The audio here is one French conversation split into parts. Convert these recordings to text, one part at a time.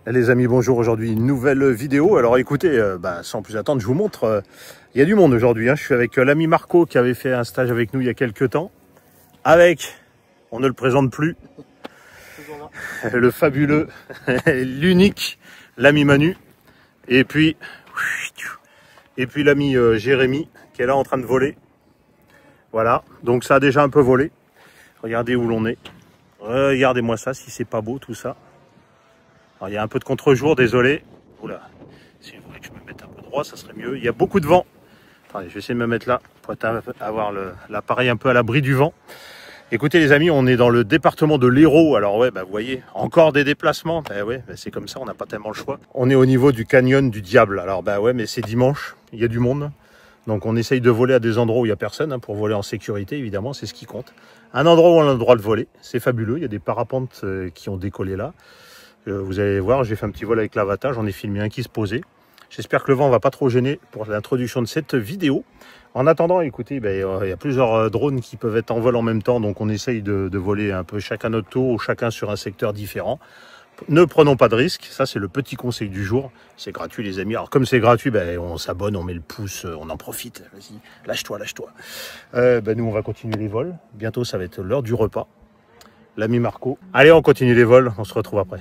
Les amis, bonjour. Aujourd'hui, une nouvelle vidéo. Alors écoutez, sans plus attendre, je vous montre. Il y a du monde aujourd'hui. Je suis avec l'ami Marco qui avait fait un stage avec nous il y a quelques temps. Avec, on ne le présente plus, le fabuleux, l'unique, l'ami Manu. Et puis l'ami Jérémy qui est là en train de voler. Voilà, donc ça a déjà un peu volé. Regardez où l'on est. Regardez-moi ça, si c'est pas beau tout ça. Alors, il y a un peu de contre-jour, désolé. Oula, si je voulais que je me mette un peu droit, ça serait mieux. Il y a beaucoup de vent. Attendez, je vais essayer de me mettre là pour avoir l'appareil un peu à l'abri du vent. Écoutez les amis, on est dans le département de l'Hérault. Alors ouais, vous voyez, encore des déplacements. C'est comme ça, on n'a pas tellement le choix. On est au niveau du canyon du Diable. Alors mais c'est dimanche, il y a du monde. Donc on essaye de voler à des endroits où il n'y a personne, pour voler en sécurité, évidemment, c'est ce qui compte. Un endroit où on a le droit de voler, c'est fabuleux. Il y a des parapentes qui ont décollé là. Vous allez voir, j'ai fait un petit vol avec l'Avatar, j'en ai filmé un qui se posait. J'espère que le vent ne va pas trop gêner pour l'introduction de cette vidéo. En attendant, écoutez, il y a plusieurs drones qui peuvent être en vol en même temps, donc on essaye de voler un peu chacun notre tour ou chacun sur un secteur différent. Ne prenons pas de risques, ça c'est le petit conseil du jour. C'est gratuit les amis. Alors comme c'est gratuit, on s'abonne, on met le pouce, on en profite. Vas-y, lâche-toi, lâche-toi. Nous on va continuer les vols. Bientôt ça va être l'heure du repas. L'ami Marco. Allez, on continue les vols, on se retrouve après.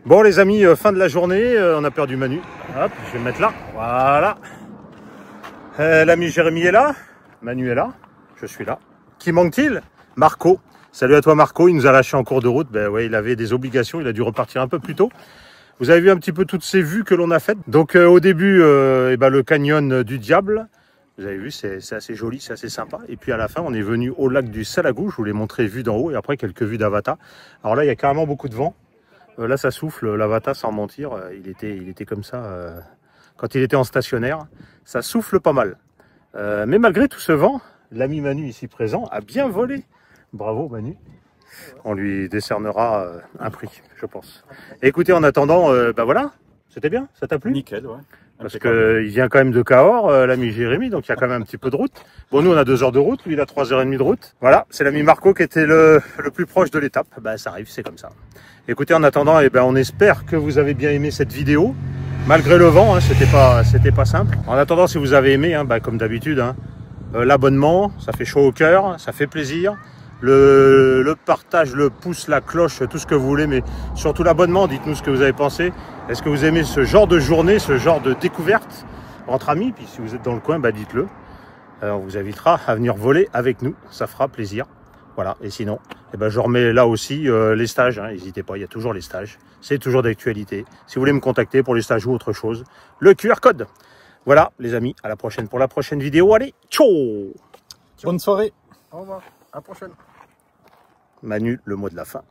Bon les amis, fin de la journée, on a perdu Manu. Hop, je vais me mettre là, voilà. L'ami Jérémy est là, Manu est là, je suis là. Qui manque-t-il? Marco. Salut à toi Marco, il nous a lâché en cours de route. Ben ouais, il avait des obligations, il a dû repartir un peu plus tôt. Vous avez vu un petit peu toutes ces vues que l'on a faites. Donc au début, le canyon du Diable. Vous avez vu, c'est assez joli, c'est assez sympa. Et puis à la fin, on est venu au lac du Salagou. Je vous l'ai montré vue d'en haut et après quelques vues d'Avata. Alors là, il y a carrément beaucoup de vent. Là, ça souffle. L'Avata, sans mentir, il était comme ça quand il était en stationnaire. Ça souffle pas mal. Mais malgré tout ce vent, l'ami Manu ici présent a bien volé. Bravo Manu. On lui décernera un prix, je pense. Et écoutez, en attendant, voilà, c'était bien, ça t'a plu? Nickel, ouais. Parce qu'il vient quand même de Cahors, l'ami Jérémy, donc il y a quand même un petit peu de route. Bon, nous on a 2 heures de route, lui il a 3h30 de route. Voilà, c'est l'ami Marco qui était le plus proche de l'étape. Ben, ça arrive, c'est comme ça. Écoutez, en attendant, on espère que vous avez bien aimé cette vidéo. Malgré le vent, hein, c'était pas simple. En attendant, si vous avez aimé, hein, comme d'habitude, hein, l'abonnement, ça fait chaud au cœur, ça fait plaisir. Le partage, le pouce, la cloche, tout ce que vous voulez, mais surtout l'abonnement, dites-nous ce que vous avez pensé. Est-ce que vous aimez ce genre de journée, ce genre de découverte entre amis? Puis si vous êtes dans le coin, dites-le. On vous invitera à venir voler avec nous, ça fera plaisir. Voilà, et sinon, je remets là aussi les stages, hein, n'hésitez pas, il y a toujours les stages, c'est toujours d'actualité. Si vous voulez me contacter pour les stages ou autre chose, le QR code. Voilà les amis, à la prochaine pour la prochaine vidéo, allez, ciao! Bonne soirée. Au revoir, à la prochaine. Manu, le mot de la fin.